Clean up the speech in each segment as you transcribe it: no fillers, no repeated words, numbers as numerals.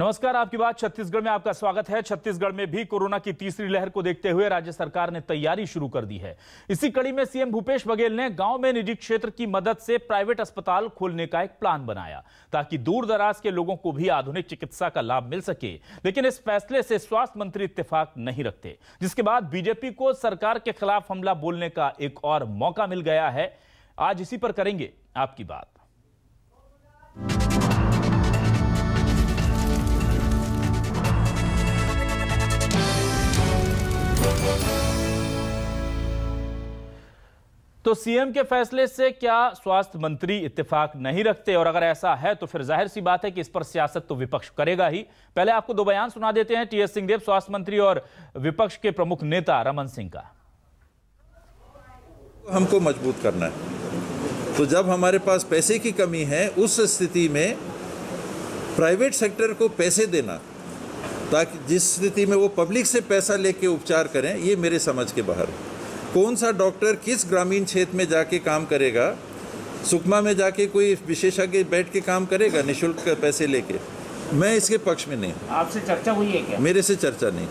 नमस्कार, आपकी बात छत्तीसगढ़ में आपका स्वागत है। छत्तीसगढ़ में भी कोरोना की तीसरी लहर को देखते हुए राज्य सरकार ने तैयारी शुरू कर दी है। इसी कड़ी में सीएम भूपेश बघेल ने गांव में निजी क्षेत्र की मदद से प्राइवेट अस्पताल खोलने का एक प्लान बनाया ताकि दूर दराज के लोगों को भी आधुनिक चिकित्सा का लाभ मिल सके। लेकिन इस फैसले से स्वास्थ्य मंत्री इत्तेफाक नहीं रखते, जिसके बाद बीजेपी को सरकार के खिलाफ हमला बोलने का एक और मौका मिल गया है। आज इसी पर करेंगे आपकी बात। तो सीएम के फैसले से क्या स्वास्थ्य मंत्री इत्तेफाक नहीं रखते? और अगर ऐसा है तो फिर जाहिर सी बात है कि इस पर सियासत तो विपक्ष करेगा ही। पहले आपको दो बयान सुना देते हैं टीएस सिंहदेव स्वास्थ्य मंत्री और विपक्ष के प्रमुख नेता रमन सिंह का। हमको मजबूत करना है, तो जब हमारे पास पैसे की कमी है उस स्थिति में प्राइवेट सेक्टर को पैसे देना ताकि जिस स्थिति में वो पब्लिक से पैसा लेके उपचार करें, ये मेरे समझ के बाहर है। कौन सा डॉक्टर किस ग्रामीण क्षेत्र में जाके काम करेगा? सुकमा में जाके कोई विशेषज्ञ बैठ के काम करेगा निःशुल्क पैसे लेके? मैं इसके पक्ष में नहीं हूँ। आपसे चर्चा हुई है क्या? मेरे से चर्चा नहीं,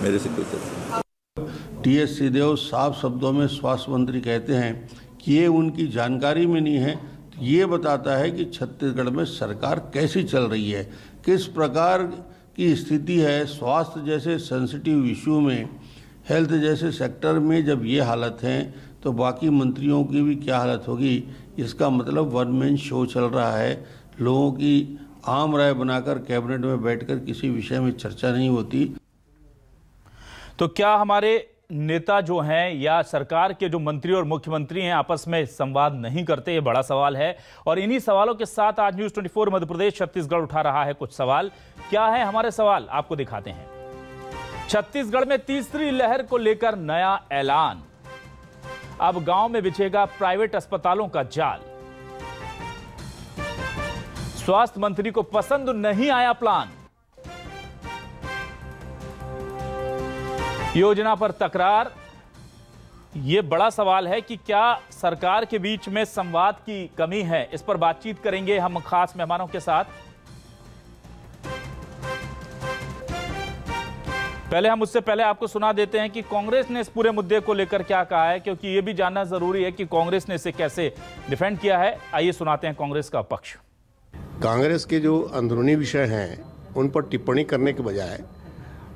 मेरे से कोई चर्चा। टीएस सिंहदेव साफ शब्दों में स्वास्थ्य मंत्री कहते हैं कि ये उनकी जानकारी में नहीं है। ये बताता है कि छत्तीसगढ़ में सरकार कैसी चल रही है, किस प्रकार की स्थिति है। स्वास्थ्य जैसे सेंसिटिव इशू में, हेल्थ जैसे सेक्टर में जब ये हालत है तो बाकी मंत्रियों की भी क्या हालत होगी। इसका मतलब वन मैन शो चल रहा है। लोगों की आम राय बनाकर कैबिनेट में बैठकर किसी विषय में चर्चा नहीं होती। तो क्या हमारे नेता जो हैं या सरकार के जो मंत्री और मुख्यमंत्री हैं आपस में संवाद नहीं करते? ये बड़ा सवाल है। और इन्हीं सवालों के साथ आज न्यूज़ 24 मध्य प्रदेश छत्तीसगढ़ उठा रहा है कुछ सवाल। क्या है हमारे सवाल, आपको दिखाते हैं। छत्तीसगढ़ में तीसरी लहर को लेकर नया ऐलान। अब गांव में बिछेगा प्राइवेट अस्पतालों का जाल। स्वास्थ्य मंत्री को पसंद नहीं आया प्लान। योजना पर तकरार। यह बड़ा सवाल है कि क्या सरकार के बीच में संवाद की कमी है। इस पर बातचीत करेंगे हम खास मेहमानों के साथ। उससे पहले आपको सुना देते हैं कि कांग्रेस ने इस पूरे मुद्दे को लेकर क्या कहा है, क्योंकि यह भी जानना जरूरी है कि कांग्रेस ने इसे कैसे डिफेंड किया है। आइए सुनाते हैं कांग्रेस का पक्ष। कांग्रेस के जो अंदरूनी विषय हैं उन पर टिप्पणी करने के बजाय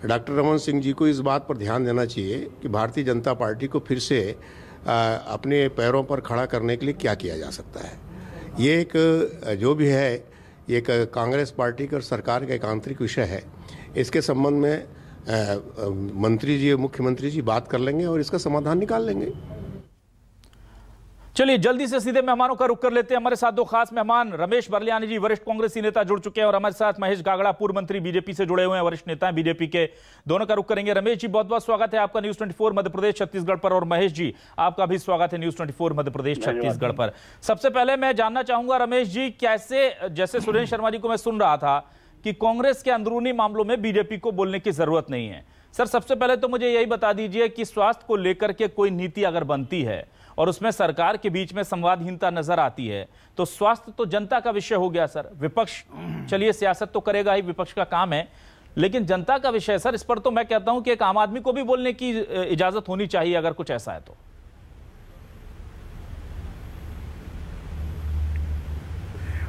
डॉक्टर रमन सिंह जी को इस बात पर ध्यान देना चाहिए कि भारतीय जनता पार्टी को फिर से अपने पैरों पर खड़ा करने के लिए क्या किया जा सकता है। ये एक जो भी है एक कांग्रेस पार्टी का सरकार का एक आंतरिक विषय है। इसके संबंध में मंत्री जी, मुख्यमंत्री जी बात कर लेंगे और इसका समाधान निकाल लेंगे। चलिए जल्दी से सीधे मेहमानों का रुख कर लेते हैं। हमारे साथ दो खास मेहमान रमेश बरलियानी जी, वरिष्ठ कांग्रेसी नेता जुड़ चुके हैं, और हमारे साथ महेश गागड़ा, पूर्व मंत्री, बीजेपी से जुड़े हुए हैं, वरिष्ठ नेता हैं बीजेपी के। दोनों का रुख करेंगे। रमेश जी, बहुत बहुत स्वागत है आपका न्यूज़ 24 मध्य प्रदेश छत्तीसगढ़ पर, और महेश जी आपका भी स्वागत है न्यूज़ 24 मध्य प्रदेश छत्तीसगढ़ पर। सबसे पहले मैं जानना चाहूंगा रमेश जी, कैसे, जैसे सुरेंद्र शर्मा जी को मैं सुन रहा था कि कांग्रेस के अंदरूनी मामलों में बीजेपी को बोलने की जरूरत नहीं है। सर, सबसे पहले तो मुझे यही बता दीजिए कि स्वास्थ्य को लेकर के कोई नीति अगर बनती है और उसमें सरकार के बीच में संवादहीनता नजर आती है तो स्वास्थ्य तो जनता का विषय हो गया सर। विपक्ष चलिए सियासत तो करेगा ही, विपक्ष का काम है, लेकिन जनता का विषय सर, इस पर तो मैं कहता हूं कि एक आम आदमी को भी बोलने की इजाजत होनी चाहिए अगर कुछ ऐसा है तो।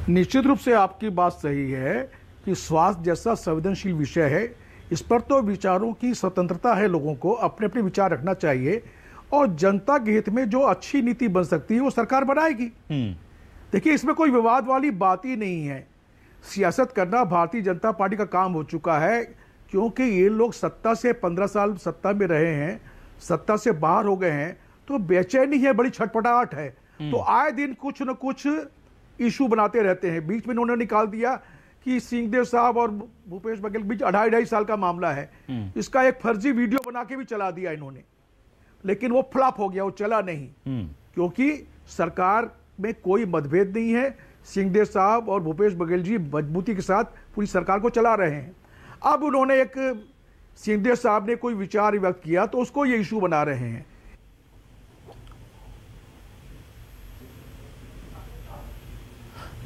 निश्चित रूप से आपकी बात सही है कि स्वास्थ्य जैसा संवेदनशील विषय है, इस पर तो विचारों की स्वतंत्रता है, लोगों को अपने अपने विचार रखना चाहिए और जनता के हित में जो अच्छी नीति बन सकती है वो सरकार बनाएगी। देखिए, इसमें कोई विवाद वाली बात ही नहीं है। सियासत करना भारतीय जनता पार्टी का काम हो चुका है, क्योंकि ये लोग सत्ता से 15 साल सत्ता में रहे हैं, सत्ता से बाहर हो गए हैं, तो बेचैनी है, बड़ी छटपटाहट है। तो आए दिन कुछ न कुछ इशू बनाते रहते हैं। बीच में उन्होंने निकाल दिया कि सिंहदेव साहब और भूपेश बघेल के बीच 2.5 साल का मामला है। इसका एक फर्जी वीडियो बना के भी चला दिया इन्होंने, लेकिन वो फ्लॉप हो गया, वो चला नहीं, क्योंकि सरकार में कोई मतभेद नहीं है। सिंहदेव साहब और भूपेश बघेल जी मजबूती के साथ पूरी सरकार को चला रहे हैं। अब उन्होंने एक, सिंहदेव साहब ने कोई विचार व्यक्त किया तो उसको ये इशू बना रहे हैं।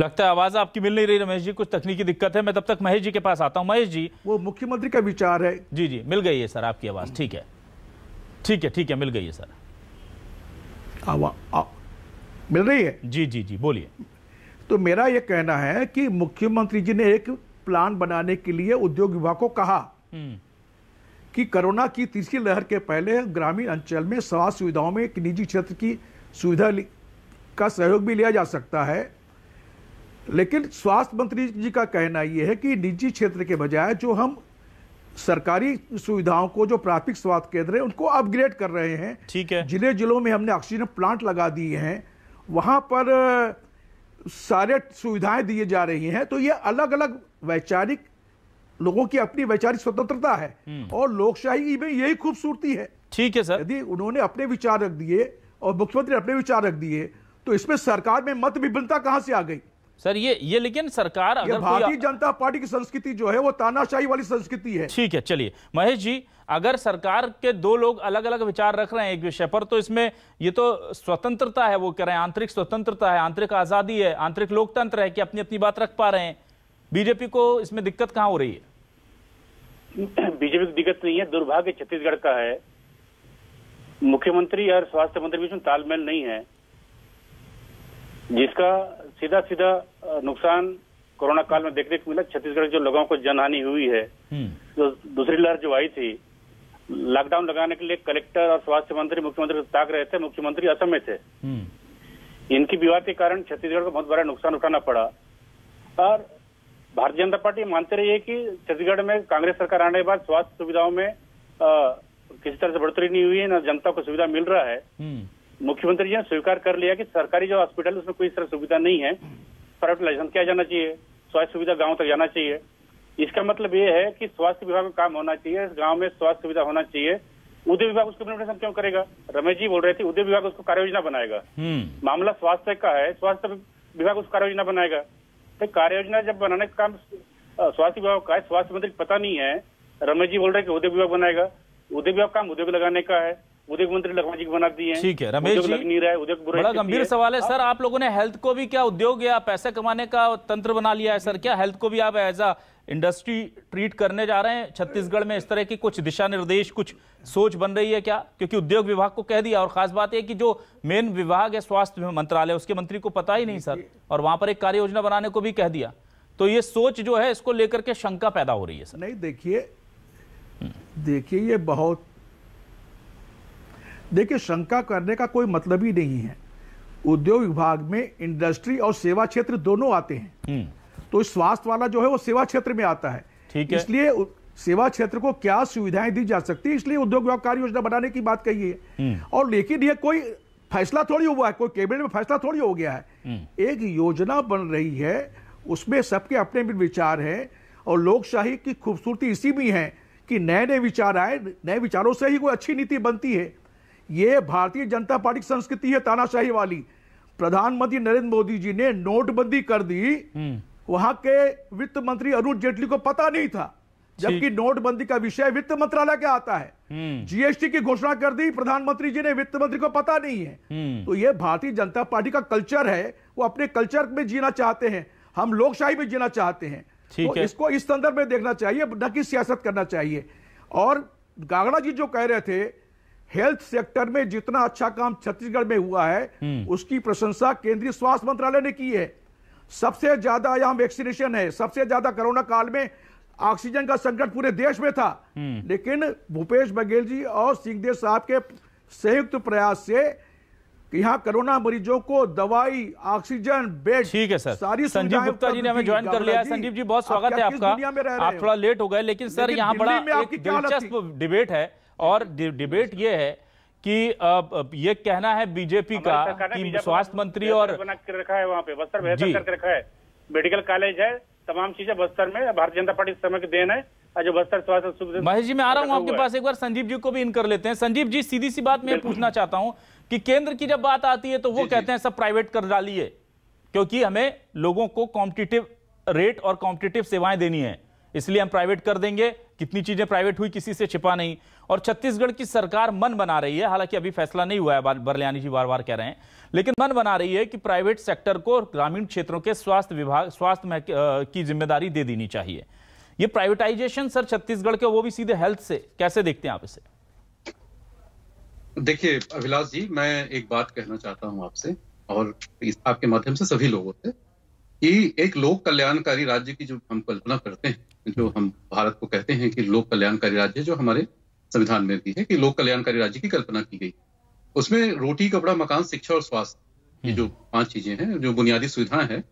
लगता है आवाज आपकी मिल नहीं रही रमेश जी, कुछ तकनीकी दिक्कत है। मैं तब तक महेश जी के पास आता हूं। महेश जी, वो मुख्यमंत्री का विचार है। जी जी, मिल गई है सर आपकी आवाज। ठीक है ठीक है, मिल गई है सर। मिल रही है? जी जी जी, बोलिए। तो मेरा यह कहना है कि मुख्यमंत्री जी ने एक प्लान बनाने के लिए उद्योग विभाग को कहा कि कोरोना की तीसरी लहर के पहले ग्रामीण अंचल में स्वास्थ्य सुविधाओं में एक निजी क्षेत्र की सुविधा का सहयोग भी लिया जा सकता है। लेकिन स्वास्थ्य मंत्री जी का कहना यह है कि निजी क्षेत्र के बजाय जो हम सरकारी सुविधाओं को, जो प्राथमिक स्वास्थ्य केंद्र है, उनको अपग्रेड कर रहे हैं। ठीक है। जिलों में हमने ऑक्सीजन प्लांट लगा दिए हैं, वहां पर सारे सुविधाएं दी जा रही हैं। तो ये अलग अलग वैचारिक, लोगों की अपनी वैचारिक स्वतंत्रता है और लोकशाही में यही खूबसूरती है। ठीक है सर। यदि उन्होंने अपने विचार रख दिए और मुख्यमंत्री अपने विचार रख दिए तो इसमें सरकार में मत विभिन्नता कहां से आ गई सर? ये लेकिन सरकार, अगर भारतीय जनता पार्टी की संस्कृति जो है वो तानाशाही वाली संस्कृति है। ठीक है, चलिए महेश जी, अगर सरकार के दो लोग अलग अलग विचार रख रहे हैं एक विषय पर, तो इसमें ये तो स्वतंत्रता है, वो कह रहे हैं आंतरिक स्वतंत्रता है, आंतरिक आजादी है, आंतरिक लोकतंत्र है कि अपनी अपनी बात रख पा रहे हैं। बीजेपी को इसमें दिक्कत कहां हो रही है? बीजेपी की दिक्कत नहीं है, दुर्भाग्य छत्तीसगढ़ का है। मुख्यमंत्री और स्वास्थ्य मंत्री बीच में तालमेल नहीं है, जिसका सीधा सीधा नुकसान कोरोना काल में देखने को मिला। छत्तीसगढ़ के जो लोगों को जनहानि हुई है, जो दूसरी लहर जो आई थी, लॉकडाउन लगाने के लिए कलेक्टर और स्वास्थ्य मंत्री मुख्यमंत्री ताक रहे थे, मुख्यमंत्री असम में थे। इनकी विवाद के कारण छत्तीसगढ़ को बहुत बड़ा नुकसान उठाना पड़ा। और भारतीय जनता पार्टी मानते रही है कि छत्तीसगढ़ में कांग्रेस सरकार आने के बाद स्वास्थ्य सुविधाओं में किसी तरह से बढ़ोतरी नहीं हुई है, न जनता को सुविधा मिल रहा है। मुख्यमंत्री जी ने स्वीकार कर लिया कि सरकारी जो हॉस्पिटल उसमें कोई तरह सुविधा नहीं है, प्राइवेट लाइसेंस किया जाना चाहिए, स्वास्थ्य सुविधा गांव तक जाना चाहिए। इसका मतलब ये है कि स्वास्थ्य विभाग का काम होना चाहिए, गांव में स्वास्थ्य सुविधा होना चाहिए। उद्योग विभाग उसको इम्प्लीमेंटेशन क्यों करेगा? रमेश जी बोल रहे थे उद्योग विभाग उसको कार्य योजना बनाएगा। मामला स्वास्थ्य का है, स्वास्थ्य विभाग उसको कार्य योजना बनाएगा। तो कार्य योजना जब बनाने का काम स्वास्थ्य विभाग का है, स्वास्थ्य मंत्री पता नहीं है, रमेश जी बोल रहे कि उद्योग विभाग बनाएगा। उद्योग विभाग काम उद्योग लगाने का है, उद्योग मंत्री लखमा जी को बना दिए हैं। ठीक है रमेश जी, लग नहीं रहा है, उद्योग बड़ा गंभीर सवाल है सर। आप लोगों ने हेल्थ को भी क्या उद्योग या पैसे कमाने का तंत्र बना लिया है सर? क्या हेल्थ को भी आप एज अ इंडस्ट्री ट्रीट करने जा रहे हैं छत्तीसगढ़ में? इस तरह की कुछ दिशा निर्देश, कुछ सोच बन रही है क्या? क्योंकि उद्योग विभाग को कह दिया, और खास बात है कि जो मेन विभाग है स्वास्थ्य मंत्रालय, उसके मंत्री को पता ही नहीं सर, और वहां पर एक कार्य योजना बनाने को भी कह दिया। तो ये सोच जो है, इसको लेकर के शंका पैदा हो रही है सर। नहीं, देखिए ये बहुत, देखिए शंका करने का कोई मतलब ही नहीं है। उद्योग विभाग में इंडस्ट्री और सेवा क्षेत्र दोनों आते हैं। तो स्वास्थ्य वाला जो है वो सेवा क्षेत्र में आता है। ठीक है। इसलिए सेवा क्षेत्र को क्या सुविधाएं दी जा सकती है, इसलिए उद्योग विभाग कार्य योजना बनाने की बात कही है। और लेकिन ये कोई फैसला थोड़ी हुआ है, कोई कैबिनेट में फैसला थोड़ी हो गया है। एक योजना बन रही है, उसमें सबके अपने भी विचार हैं। और लोकशाही की खूबसूरती इसी में है कि नए नए विचार आए, नए विचारों से ही कोई अच्छी नीति बनती है। ये भारतीय जनता पार्टी की संस्कृति है तानाशाही वाली। प्रधानमंत्री नरेंद्र मोदी जी ने नोटबंदी कर दी, वहां के वित्त मंत्री अरुण जेटली को पता नहीं था, जबकि नोटबंदी का विषय वित्त मंत्रालय का आता है। जीएसटी की घोषणा कर दी प्रधानमंत्री जी ने, वित्त मंत्री को पता नहीं है। तो ये भारतीय जनता पार्टी का कल्चर है, वो अपने कल्चर में जीना चाहते हैं, हम लोकशाही में जीना चाहते हैं। तो इसको इस संदर्भ में देखना चाहिए, न कि सियासत करना चाहिए। और गागड़ा जी जो कह रहे थे, हेल्थ सेक्टर में जितना अच्छा काम छत्तीसगढ़ में हुआ है, उसकी प्रशंसा केंद्रीय स्वास्थ्य मंत्रालय ने की है। सबसे ज्यादा यहां वैक्सीनेशन है, सबसे ज्यादा कोरोना काल में ऑक्सीजन का संकट पूरे देश में था। लेकिन भूपेश बघेल जी और सिंहदेव साहब के संयुक्त प्रयास से यहाँ कोरोना मरीजों को दवाई, ऑक्सीजन, बेड, ठीक है सर। सारी संजीव गुप्ता जी ने हमें ज्वाइन कर लिया है। संजीव जी, बहुत स्वागत है आपका। आप थोड़ा लेट हो गए, लेकिन सर यहाँ बड़ा एक दिलचस्प डिबेट है। और डिबेट ये है कि ये कहना है बीजेपी का कि स्वास्थ्य मंत्री और बना के रखा है, वहाँ पे बस्तर बेहतर करके रखा है, मेडिकल कॉलेज है, तमाम चीजें बस्तर में भारतीय जनता पार्टी समय की देन है। जो बस्तर स्वास्थ्य, महेश जी मैं आ रहा हूँ आपके पास, एक बार संजीव जी को भी इन कर लेते हैं। संजीव जी, सीधी सी बात मैं पूछना चाहता हूँ कि केंद्र की जब बात आती है तो वो कहते हैं सब प्राइवेट कर डालिए, क्योंकि हमें लोगों को कॉम्पिटिटिव रेट और कॉम्पिटिटिव सेवाएं देनी है, इसलिए हम प्राइवेट कर देंगे कितनी चीजें प्राइवेट हुई किसी से छिपा नहीं। और छत्तीसगढ़ की सरकार मन बना रही है, हालांकि अभी फैसला नहीं हुआ है, बरलियानी जी बार बार कह रहे हैं, लेकिन मन बना रही है कि प्राइवेट सेक्टर को ग्रामीण क्षेत्रों के स्वास्थ्य की जिम्मेदारी दे देनी चाहिए। ये प्राइवेटाइजेशन सर छत्तीसगढ़ के, वो भी सीधे हेल्थ से, कैसे देखते हैं आप इसे? देखिए अभिलाष जी, मैं एक बात कहना चाहता हूं आपसे और आपके माध्यम से सभी लोगों से कि एक लोक कल्याणकारी राज्य की जो हम कल्पना करते हैं, जो हम भारत को कहते हैं कि लोक कल्याणकारी राज्य, जो हमारे संविधान में भी है कि लोक कल्याणकारी राज्य की कल्पना की गई, उसमें रोटी, कपड़ा, मकान, शिक्षा और स्वास्थ्य, ये जो 5 चीजें हैं, जो बुनियादी सुविधाएं हैं,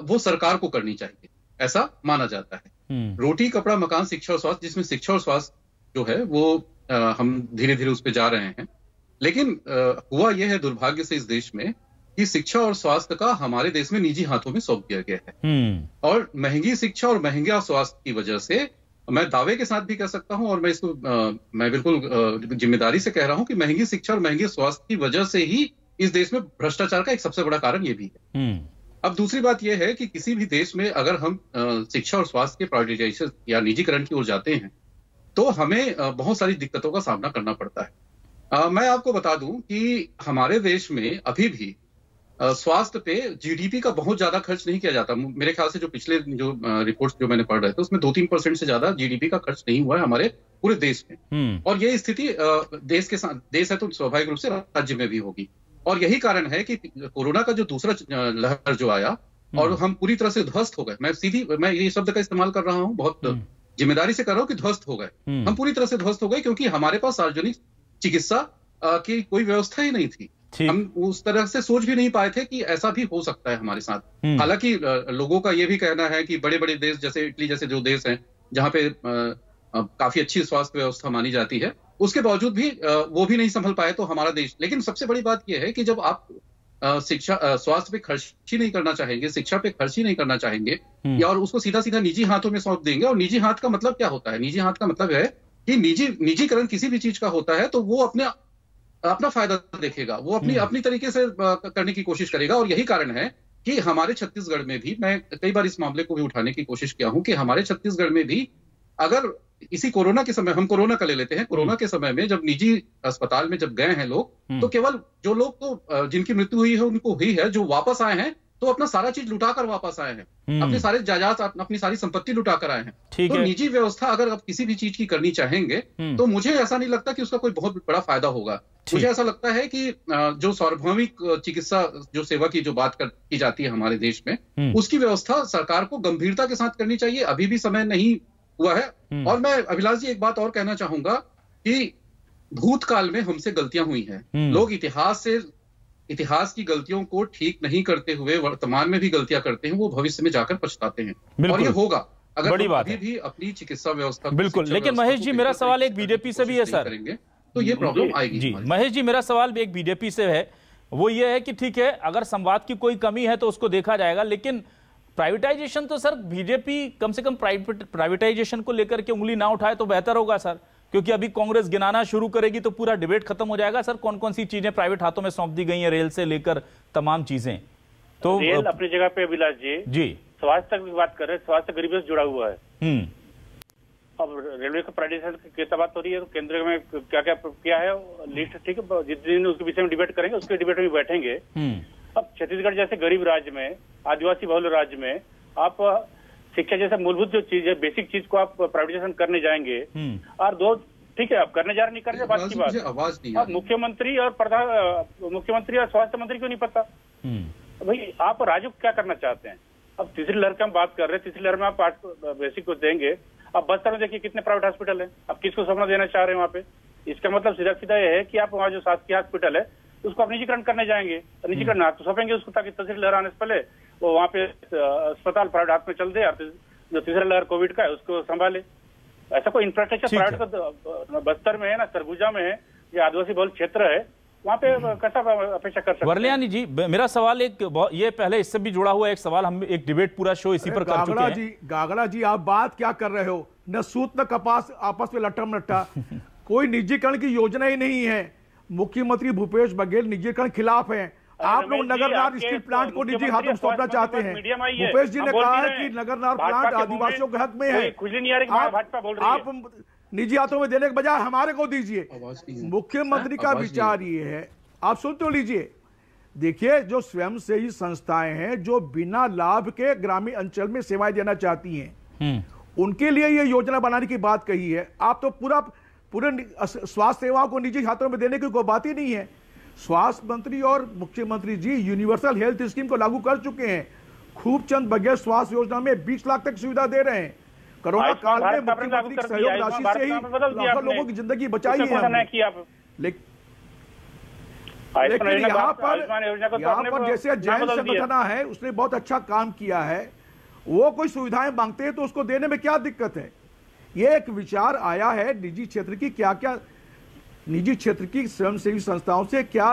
वो सरकार को करनी चाहिए, ऐसा माना जाता है। रोटी, कपड़ा, मकान, शिक्षा और स्वास्थ्य, जिसमें शिक्षा और स्वास्थ्य जो है वो हम धीरे धीरे उस पर जा रहे हैं। लेकिन हुआ यह है दुर्भाग्य से इस देश में कि शिक्षा और स्वास्थ्य का हमारे देश में निजी हाथों में सौंप दिया गया है। और महंगी शिक्षा और महंगा स्वास्थ्य की वजह से, मैं दावे के साथ भी कह सकता हूं और मैं इसको मैं बिल्कुल जिम्मेदारी से कह रहा हूं कि महंगी शिक्षा और महंगे स्वास्थ्य की वजह से ही इस देश में भ्रष्टाचार का एक सबसे बड़ा कारण ये भी है। अब दूसरी बात यह है कि किसी भी देश में अगर हम शिक्षा और स्वास्थ्य के प्राइवेटाइजेशन या निजीकरण की ओर जाते हैं तो हमें बहुत सारी दिक्कतों का सामना करना पड़ता है। मैं आपको बता दूं कि हमारे देश में अभी भी स्वास्थ्य पे जीडीपी का बहुत ज्यादा खर्च नहीं किया जाता। मेरे ख्याल से जो पिछले जो रिपोर्ट्स जो मैंने पढ़ रहे थे उसमें 2-3% से ज्यादा जीडीपी का खर्च नहीं हुआ है हमारे पूरे देश में। और ये स्थिति देश के साथ, देश है तो स्वाभाविक रूप से राज्य में भी होगी। और यही कारण है कि कोरोना का जो दूसरा लहर जो आया और हम पूरी तरह से ध्वस्त हो गए, मैं ये शब्द का इस्तेमाल कर रहा हूँ, बहुत जिम्मेदारी से कर रहा हूँ कि ध्वस्त हो गए। हम पूरी तरह से ध्वस्त हो गए क्योंकि हमारे पास सार्वजनिक चिकित्सा की कोई व्यवस्था ही नहीं थी। हम उस तरह से सोच भी नहीं पाए थे कि ऐसा भी हो सकता है हमारे साथ। हालांकि लोगों का ये भी कहना है कि बड़े बड़े देश जैसे इटली जैसे जो देश हैं जहां पे काफी अच्छी स्वास्थ्य व्यवस्था मानी जाती है, उसके बावजूद भी वो भी नहीं संभल पाए तो हमारा देश। लेकिन सबसे बड़ी बात यह है कि जब आप स्वास्थ्य पे खर्च ही नहीं करना चाहेंगे, शिक्षा पे खर्च ही नहीं करना चाहेंगे या और उसको सीधा सीधा निजी हाथों में सौंप देंगे। और निजी हाथ का मतलब क्या होता है? निजी हाथ का मतलब है कि निजीकरण किसी भी चीज का होता है तो वो अपना फायदा देखेगा, वो अपनी तरीके से करने की कोशिश करेगा। और यही कारण है कि हमारे छत्तीसगढ़ में भी, मैं कई बार इस मामले को भी उठाने की कोशिश किया हूं कि हमारे छत्तीसगढ़ में भी अगर इसी कोरोना के समय, हम कोरोना का ले लेते हैं, कोरोना के समय में जब निजी अस्पताल में जब गए हैं लोग, तो केवल जो लोग तो जिनकी मृत्यु हुई है उनको हुई है, जो वापस आए हैं तो अपना सारा चीज लुटाकर वापस आए हैं, अपने सारे जायदाद, अपनी सारी संपत्ति लुटाकर आए हैं। तो निजी व्यवस्था अगर आप किसी भी चीज की करनी चाहेंगे तो मुझे ऐसा नहीं लगता कि उसका कोई बहुत बड़ा फायदा होगा। मुझे ऐसा लगता है कि जो सार्वभौमिक चिकित्सा जो सेवा की जो बात की जाती है हमारे देश में, उसकी व्यवस्था सरकार को गंभीरता के साथ करनी चाहिए। अभी भी समय नहीं हुआ है। और मैं अभिलाष जी एक बात और कहना चाहूंगा कि भूतकाल में हमसे गलतियां हुई हैं। लोग इतिहास की गलतियों को ठीक नहीं करते हुए वर्तमान में भी गलतियां करते हैं, वो भविष्य में जाकर पछताते हैं। और ये होगा अगर बड़ी बात अभी भी अपनी चिकित्सा व्यवस्था। बिल्कुल। लेकिन महेश जी मेरा सवाल एक बीजेपी से भी है सर, तो ये प्रॉब्लम आएगी जी। महेश जी मेरा सवाल एक बीजेपी से है, वो ये है कि ठीक है अगर संवाद की कोई कमी है तो उसको देखा जाएगा, लेकिन प्राइवेटाइजेशन तो सर बीजेपी कम से कम प्राइवेटाइजेशन को लेकर के उंगली ना उठाए तो बेहतर होगा सर, क्योंकि अभी कांग्रेस गिनाना शुरू करेगी तो पूरा डिबेट खत्म हो जाएगा। सर कौन कौन सी चीजें प्राइवेट हाथों में सौंप दी गई हैं, रेल से लेकर तमाम चीजें? तो रेल अपनी जगह पे अभिलाष जी स्वास्थ्य तक भी बात कर रहे हैं, स्वास्थ्य गरीबी से जुड़ा हुआ है। अब रेलवे का प्राइवेटाइजेशन की बात हो रही है तो केंद्र में क्या क्या है लिस्ट, ठीक है, जिस दिन उसके विषय में डिबेट करेंगे उसके डिबेट में बैठेंगे। अब छत्तीसगढ़ जैसे गरीब राज्य में, आदिवासी बहुल राज्य में आप शिक्षा जैसे मूलभूत जो चीज है, बेसिक चीज को आप प्राइवेटाइजेशन करने जाएंगे और दो, ठीक है, आप करने जा रहे नहीं करने बात की बात। अब मुख्यमंत्री और स्वास्थ्य मंत्री क्यों नहीं पता भाई आप राज्य को क्या करना चाहते हैं? अब तीसरी लहर की हम बात कर रहे हैं, तीसरी लहर में आप बेसिक को देंगे। अब बस्तर में देखिए कितने प्राइवेट हॉस्पिटल है, आप किसको सपना देना चाह रहे हैं वहाँ पे? इसका मतलब सीधा सीधा ये है कि आप वहाँ जो शासकीय हॉस्पिटल है उसको आप निजीकरण करने जाएंगे, निजीकरण हाथ तो सौंपेंगे उसको, ताकि तीसरी लहर आने से पहले वो वहाँ पे अस्पताल प्राइवेट हाथ में चल दे और जो तीसरा लहर कोविड का है उसको संभाले। ऐसा कोई इंफ्रास्ट्रक्चर प्राइवेट का बस्तर में है ना, सरगुजा में है, ये आदिवासी बहुल क्षेत्र है, वहाँ पे कैसा अपेक्षा कर सकते हैं? बरलियानी जी मेरा सवाल ये पहले इससे भी जुड़ा हुआ एक सवाल, हम एक डिबेट पूरा शो इसी पर कर चुके हैं। गागड़ा जी आप बात क्या कर रहे हो? न सूत न कपास, आपस में लट्ठम लट्ठा। कोई निजीकरण की योजना ही नहीं है। मुख्यमंत्री भूपेश बघेल निजीकरण खिलाफ हैं आप लोग नगरनार स्टील प्लांट को निजी हाथों में सौंपना चाहते हैं। भूपेश जी ने कहा है कि नगरनार प्लांट आदिवासियों के हक में है, आप निजी हाथों में देने के बजाय हमारे को दीजिए। मुख्यमंत्री का विचार ये है, आप सुन तो लीजिए। देखिए, जो स्वयंसेवी संस्थाएं हैं जो बिना लाभ के ग्रामीण अंचल में सेवाएं देना चाहती हैं, उनके लिए ये योजना बनाने की बात कही है। आप तो पूरे स्वास्थ्य सेवाओं को निजी हाथों में देने की कोई बात ही नहीं है। स्वास्थ्य मंत्री और मुख्यमंत्री जी यूनिवर्सल हेल्थ स्कीम को लागू कर चुके हैं। खूब चंद बगैर स्वास्थ्य योजना में 20 लाख तक सुविधा दे रहे हैं। कोरोना काल में मुख्यमंत्री की सहयोग राशि से ही लाखों लोगों की जिंदगी बचाई है। लेकिन यहाँ पर जैसे जैन संगठन है, उसने बहुत अच्छा काम किया है। वो कोई सुविधाएं मांगते हैं तो उसको देने में क्या दिक्कत है? ये एक विचार आया है निजी क्षेत्र की, निजी क्षेत्र की स्वयंसेवी संस्थाओं से क्या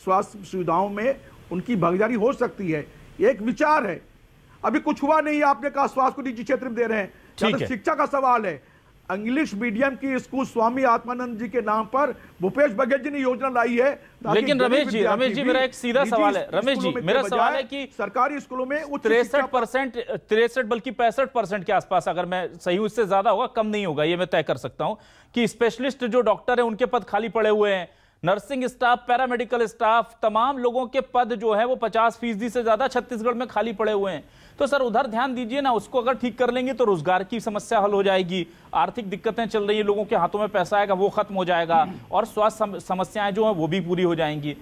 स्वास्थ्य सुविधाओं में उनकी भागीदारी हो सकती है, एक विचार है। अभी कुछ हुआ नहीं, आपने कहा स्वास्थ्य को निजी क्षेत्र में दे रहे हैं। शिक्षा का सवाल है, इंग्लिश मीडियम की स्कूल स्वामी आत्मानंद जी के नाम पर भूपेश बघेल जी ने योजना लाई है। लेकिन रमेश जी मेरा एक सीधा सवाल है, रमेश जी मेरा सवाल है कि सरकारी स्कूलों में 63 बल्कि 65% के आसपास, अगर मैं सही हूं, इससे ज्यादा होगा, कम नहीं होगा, ये मैं तय कर सकता हूं कि स्पेशलिस्ट जो डॉक्टर है उनके पद खाली पड़े हुए हैं। नर्सिंग स्टाफ, पैरामेडिकल स्टाफ, तमाम लोगों के पद जो है वो 50% से ज्यादा छत्तीसगढ़ में खाली पड़े हुए हैं। तो सर उधर ध्यान दीजिए ना, उसको अगर ठीक कर लेंगे तो रोजगार की समस्या हल हो जाएगी, आर्थिक दिक्कतें चल रही है, लोगों के हाथों में पैसा आएगा वो खत्म हो जाएगा, और स्वास्थ्य समस्याएं जो हैं वो भी पूरी हो जाएंगी।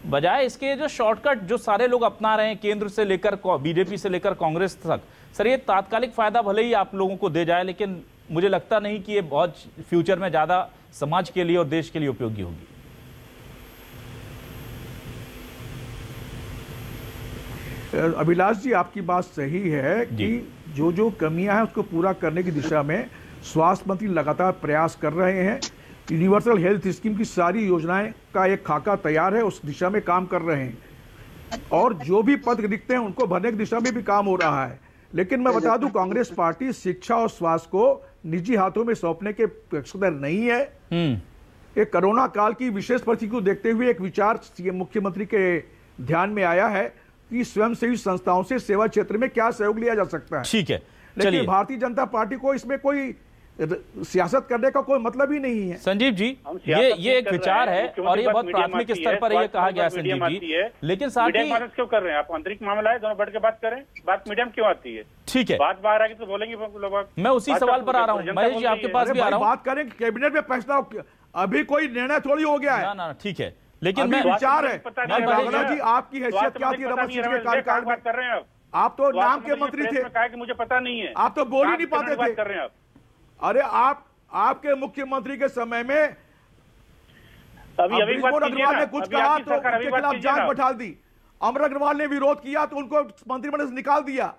बजाय इसके जो शॉर्टकट जो सारे लोग अपना रहे हैं, केंद्र से लेकर बीजेपी से लेकर कांग्रेस तक, सर ये तात्कालिक फायदा भले ही आप लोगों को दे जाए, लेकिन मुझे लगता नहीं कि ये बहुत फ्यूचर में ज्यादा समाज के लिए और देश के लिए उपयोगी होगी। अभिलाष जी, आपकी बात सही है कि जो कमियां हैं उसको पूरा करने की दिशा में स्वास्थ्य मंत्री लगातार प्रयास कर रहे हैं। यूनिवर्सल हेल्थ स्कीम की सारी योजनाएं का एक खाका तैयार है, उस दिशा में काम कर रहे हैं, और जो भी पद रिक्त हैं उनको भरने की दिशा में भी काम हो रहा है। लेकिन मैं बता दूं, कांग्रेस पार्टी शिक्षा और स्वास्थ्य को निजी हाथों में सौंपने के पक्षधर नहीं है। एक कोरोना काल की विशेष परिस्थिति को देखते हुए एक विचार मुख्यमंत्री के ध्यान में आया है कि स्वयंसेवी संस्थाओं से सेवा क्षेत्र में क्या सहयोग लिया जा सकता है। ठीक है, लेकिन भारतीय जनता पार्टी को इसमें कोई सियासत करने का कोई मतलब ही नहीं है। संजीव जी, ये एक विचार है और ये बहुत प्राथमिक स्तर पर ये कहा गया संजीव जी, लेकिन साथ ही क्यों कर रहे हैं आप? आंतरिक मामला है, दोनों बैठ के बात करें, बात मीडिया में क्यों आती है? ठीक है, बात बाहर आएगी तो बोलेंगे लोग। मैं उसी सवाल पर आ रहा हूँ महेश जी, आपके पास भी आ रहा हूँ। बात करें कैबिनेट में फैसला, अभी कोई निर्णय थोड़ी हो गया है ना, ठीक है, लेकिन मैं विचार है जी, आपकी हैसियत क्या थी रमन सिंह के कार्यकाल में? कर रहे हैं आप तो नाम के मंत्री थे, कहा कि मुझे पता नहीं है, आप तो बोल ही नहीं पाते थे। कर रहे हैं अरे आपके मुख्यमंत्री के समय में अभी अग्रवाल ने कुछ कहा तो उनके खिलाफ जांच बैठा दी, अमर अग्रवाल ने विरोध किया तो उनको मंत्रिमंडल से निकाल दिया।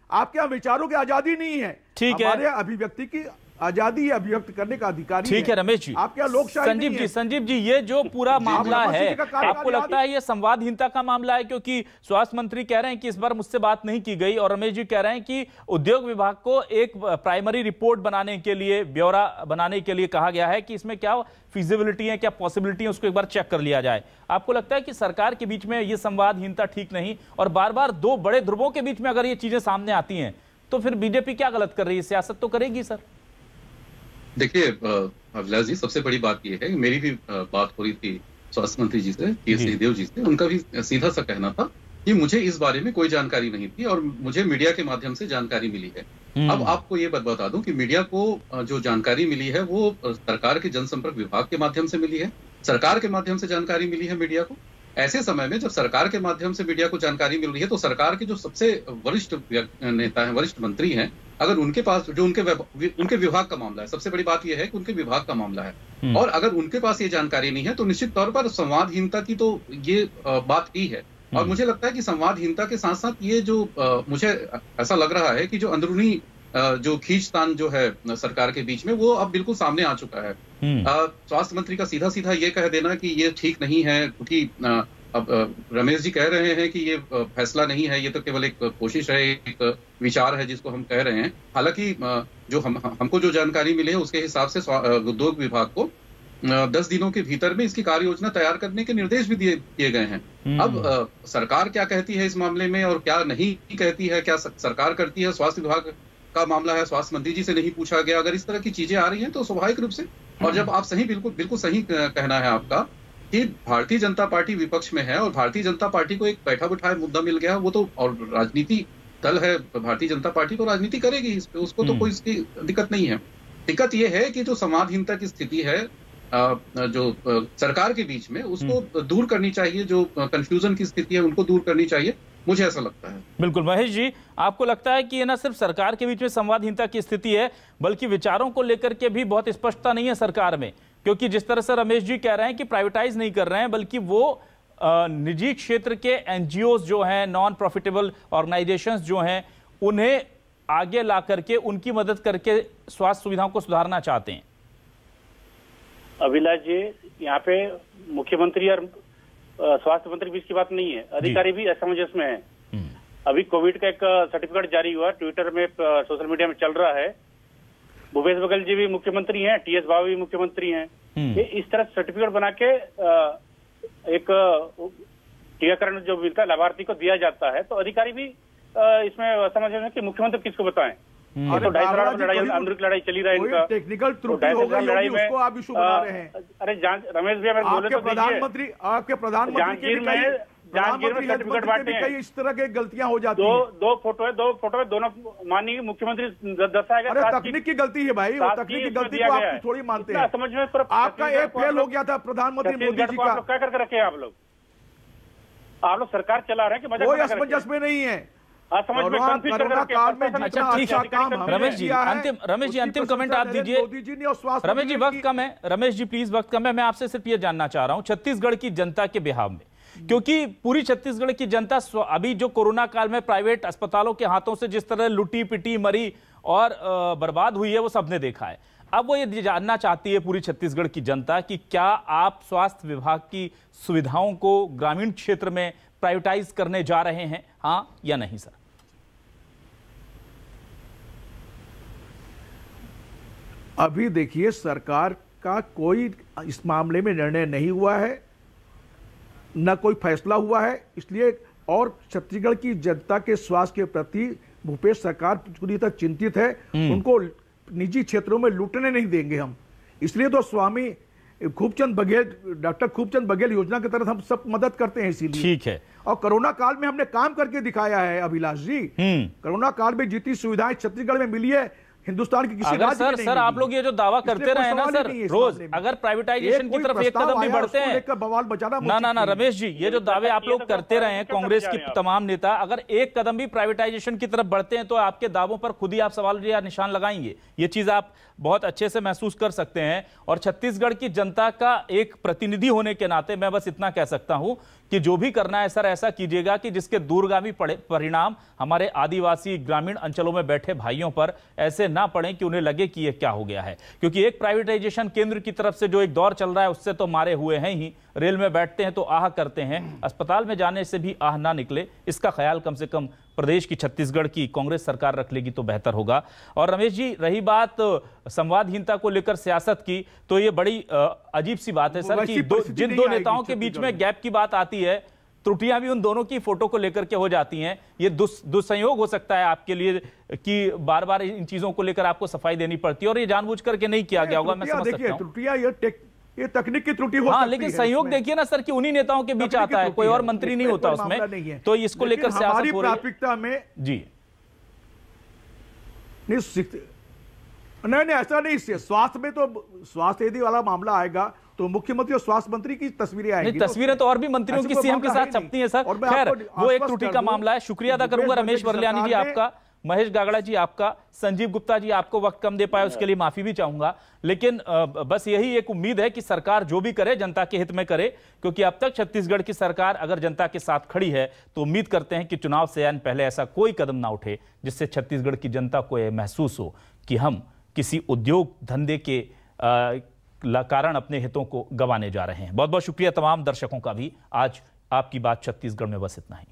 आपके यहाँ विचारों की आजादी नहीं है, ठीक है, हमारे अभिव्यक्ति की आजादी, अभिव्यक्त करने का अधिकार ठीक है। रमेश जी, आपके यहाँ लोकशाही संजीव जी ये जो पूरा मामला है, आपको लगता है ये संवादहीनता का मामला है? क्योंकि स्वास्थ्य मंत्री कह रहे हैं कि इस बार मुझसे बात नहीं की गई, और रमेश जी कह रहे हैं कि उद्योग विभाग को एक प्राइमरी रिपोर्ट बनाने के लिए, ब्यौरा बनाने के लिए कहा गया है कि इसमें क्या फिजिबिलिटी है, क्या पॉसिबिलिटी है, उसको एक बार चेक कर लिया जाए। आपको लगता है कि सरकार के बीच में ये संवादहीनता ठीक नहीं, और बार बार दो बड़े ध्रुवों के बीच में अगर ये चीजें सामने आती हैं तो फिर बीजेपी क्या गलत कर रही है? सियासत तो करेगी सर। देखिए अभिलाष जी, सबसे बड़ी बात यह है कि मेरी भी बात हो रही थी स्वास्थ्य मंत्री जी से, टी.एस. सिंहदेव जी से, उनका भी सीधा सा कहना था कि मुझे इस बारे में कोई जानकारी नहीं थी और मुझे मीडिया के माध्यम से जानकारी मिली है। अब आपको ये बता दूं कि मीडिया को जो जानकारी मिली है वो सरकार के जनसंपर्क विभाग के माध्यम से मिली है, सरकार के माध्यम से जानकारी मिली है मीडिया को। ऐसे समय में जब सरकार के माध्यम से मीडिया को जानकारी मिल रही है तो सरकार के जो सबसे वरिष्ठ नेता हैं, वरिष्ठ मंत्री हैं, अगर उनके पास जो उनके विभाग का मामला है, सबसे बड़ी बात यह है कि उनके विभाग का मामला है, और अगर उनके पास ये जानकारी नहीं है तो निश्चित तौर पर संवादहीनता की तो ये बात ही है। और मुझे लगता है कि संवादहीनता के साथ साथ ये जो मुझे ऐसा लग रहा है कि जो अंदरूनी जो खींचतान जो है सरकार के बीच में, वो अब बिल्कुल सामने आ चुका है। स्वास्थ्य मंत्री का सीधा सीधा ये कह देना कि ये ठीक नहीं है, क्योंकि अब रमेश जी कह रहे हैं कि ये फैसला नहीं है, ये तो केवल एक कोशिश है, एक विचार है जिसको हम कह रहे हैं। हालांकि जो हमको जो जानकारी मिली है उसके हिसाब से उद्योग विभाग को 10 दिनों के भीतर में इसकी कार्य योजना तैयार करने के निर्देश भी दिए गए हैं। अब सरकार क्या कहती है इस मामले में और क्या नहीं कहती है, क्या सरकार करती है, स्वास्थ्य विभाग का मामला है, स्वास्थ्य मंत्री जी से नहीं पूछा गया। अगर इस तरह की चीजें आ रही हैं तो स्वाभाविक रूप से, और जब आप बिल्कुल सही कहना है आपका कि भारतीय जनता पार्टी विपक्ष में है और भारतीय जनता पार्टी को एक बैठा बिठाया मुद्दा मिल गया, वो तो, और राजनीति दल है भारतीय जनता पार्टी, तो राजनीति करेगी इस पे, उसको तो कोई इसकी दिक्कत नहीं है। दिक्कत ये है कि जो संवादहीनता की स्थिति है जो सरकार के बीच में, उसको दूर करनी चाहिए, जो कंफ्यूजन की स्थिति है उनको दूर करनी चाहिए, मुझे ऐसा लगता है। बिल्कुल महेश जी, आपको लगता है कि ये ना सिर्फ सरकार के बीच में संवादहीनता की स्थिति है, बल्कि विचारों को लेकर के भी बहुत स्पष्टता नहीं है सरकार में? क्योंकि जिस तरह से रमेश जी कह रहे हैं कि प्राइवेटाइज नहीं कर रहे हैं, बल्कि वो निजी क्षेत्र के एनजीओ जो हैं, नॉन प्रॉफिटेबल ऑर्गेनाइजेशंस जो हैं, उन्हें आगे ला करके उनकी मदद करके स्वास्थ्य सुविधाओं को सुधारना चाहते हैं। अभिलाष जी, यहाँ पे मुख्यमंत्री और स्वास्थ्य मंत्री बीच की बात नहीं है, अधिकारी भी असमंजस में है। अभी कोविड का एक सर्टिफिकेट जारी हुआ, ट्विटर में, सोशल मीडिया में चल रहा है। भूपेश बघेल जी भी मुख्यमंत्री हैं, टीएस बाबा भी मुख्यमंत्री हैं। इस तरह सर्टिफिकेट बना के एक टीकाकरण जो मिलता है लाभार्थी को दिया जाता है, तो अधिकारी भी इसमें असमंजस है कि मुख्यमंत्री किसको बताएं। तो 2.5 साल लड़ाई, आंतरिक लड़ाई चली रहा है इनका, टेक्निकल त्रुटि हो गई लड़ाई में उसको आप इशू बना रहे हैं। अरे रमेश भैया, मेरे बोले तो प्रधानमंत्री, आपके प्रधानमंत्री जांजगीर में सर्टिफिकेट बांटे हैं, इस तरह की गलतियां हो जाती हैं। दो फोटो है, दोनों माननीय मुख्यमंत्री दर्शाएगा। अरे तकनीक की गलती है भाई, वो तकनीक की गलती को आप थोड़ी मानते हैं। समझ में आपका एक फेल हो गया था प्रधानमंत्री मोदी जी का, क्या करके रखे आप लोग सरकार चला रहे हैं कि कोई असमंजस में नहीं है। रमेश जी अंतिम कमेंट आप दीजिए। रमेश जी वक्त कम है, रमेश जी प्लीज वक्त कम है। मैं आपसे सिर्फ ये जानना चाह रहा हूं छत्तीसगढ़ की जनता के बिहाव में, क्योंकि पूरी छत्तीसगढ़ की जनता अभी जो कोरोना काल में प्राइवेट अस्पतालों के हाथों से जिस तरह लुटी पिटी मरी और बर्बाद हुई है, वो सबने देखा है। अब वो ये जानना चाहती है पूरी छत्तीसगढ़ की जनता कि क्या आप स्वास्थ्य विभाग की सुविधाओं को ग्रामीण क्षेत्र में प्राइवेटाइज करने जा रहे हैं, हाँ या नहीं? सर, अभी देखिए, सरकार का कोई इस मामले में निर्णय नहीं हुआ है, न कोई फैसला हुआ है, इसलिए और छत्तीसगढ़ की जनता के स्वास्थ्य के प्रति भूपेश सरकार पूरी तरह चिंतित है। उनको निजी क्षेत्रों में लूटने नहीं देंगे हम, इसलिए तो स्वामी खूबचंद बघेल, डॉक्टर खूबचंद बघेल योजना के तहत हम सब मदद करते हैं, इसीलिए। ठीक है। और कोरोना काल में हमने काम करके दिखाया है अभिलाष जी। कोरोना काल में जितनी सुविधाएं छत्तीसगढ़ में मिली है, हिंदुस्तान की किसी राज्य में नहीं। सर आप लोग ये जो दावा करते रहे ना सर रोज, अगर प्राइवेटाइजेशन की तरफ एक कदम भी बढ़ते हैं, बवाल बचाना ना रमेश जी, ये जो दावे आप लोग करते रहे हैं, कांग्रेस की तमाम नेता, अगर एक कदम भी प्राइवेटाइजेशन की तरफ बढ़ते हैं तो आपके दावों पर खुद ही आप सवाल या निशान लगाएंगे। ये चीज आप बहुत अच्छे से महसूस कर सकते हैं। और छत्तीसगढ़ की जनता का एक प्रतिनिधि होने के नाते मैं बस इतना कह सकता हूं कि जो भी करना है सर, ऐसा कीजिएगा कि जिसके दूरगामी परिणाम हमारे आदिवासी ग्रामीण अंचलों में बैठे भाइयों पर ऐसे ना पड़े कि उन्हें लगे कि ये क्या हो गया है। क्योंकि एक प्राइवेटाइजेशन केंद्र की तरफ से जो एक दौर चल रहा है, उससे तो मारे हुए हैं ही। रेल में बैठते हैं तो आह करते हैं, अस्पताल में जाने से भी आह ना निकले, इसका ख्याल कम से कम प्रदेश की, छत्तीसगढ़ की कांग्रेस सरकार रख लेगी तो बेहतर होगा। और रमेश जी, रही बात संवादहीनता को लेकर सियासत की, तो ये बड़ी अजीब सी बात है सर कि जिन दो नेताओं के बीच में गैप की बात आती है, त्रुटियां भी उन दोनों की फोटो को लेकर के हो जाती हैं। ये दुस्संयोग हो सकता है आपके लिए कि बार बार इन चीजों को लेकर आपको सफाई देनी पड़ती है, और ये जानबूझ करके नहीं किया गया होगा, मैं समझ सकता हूं। त्रुटियां ये तकनीक की त्रुटि हो सकती है, लेकिन संयोग देखिए ना सर कि उन्हीं नेताओं के बीच आता है, कोई और मंत्री नहीं होता उसमें, तो इसको लेकर सियासत हो रही है। प्राथमिकता में जी नहीं, ऐसा नहीं। स्वास्थ्य में तो स्वास्थ्य यदि वाला मामला आएगा तो मुख्यमंत्री और स्वास्थ्य मंत्री की तस्वीरें आएंगी। तस्वीरें तो और भी मंत्रियों की सीएम के साथ छपती हैं सर। खैर, वो एक त्रुटि का मामला है। शुक्रिया अदा करूंगा रमेश बरलियानी जी आपका, महेश गागड़ा जी आपका, संजीव गुप्ता जी आपको वक्त कम दे पाए उसके लिए माफी भी चाहूंगा। लेकिन बस यही एक उम्मीद है कि सरकार जो भी करे जनता के हित में करे, क्योंकि अब तक छत्तीसगढ़ की सरकार अगर जनता के साथ खड़ी है तो उम्मीद करते हैं कि चुनाव से आने पहले ऐसा कोई कदम ना उठे जिससे छत्तीसगढ़ की जनता को यह महसूस हो कि हम किसी उद्योग धंधे के कारण अपने हितों को गंवाने जा रहे हैं। बहुत बहुत शुक्रिया तमाम दर्शकों का भी। आज आपकी बात छत्तीसगढ़ में बस इतना ही।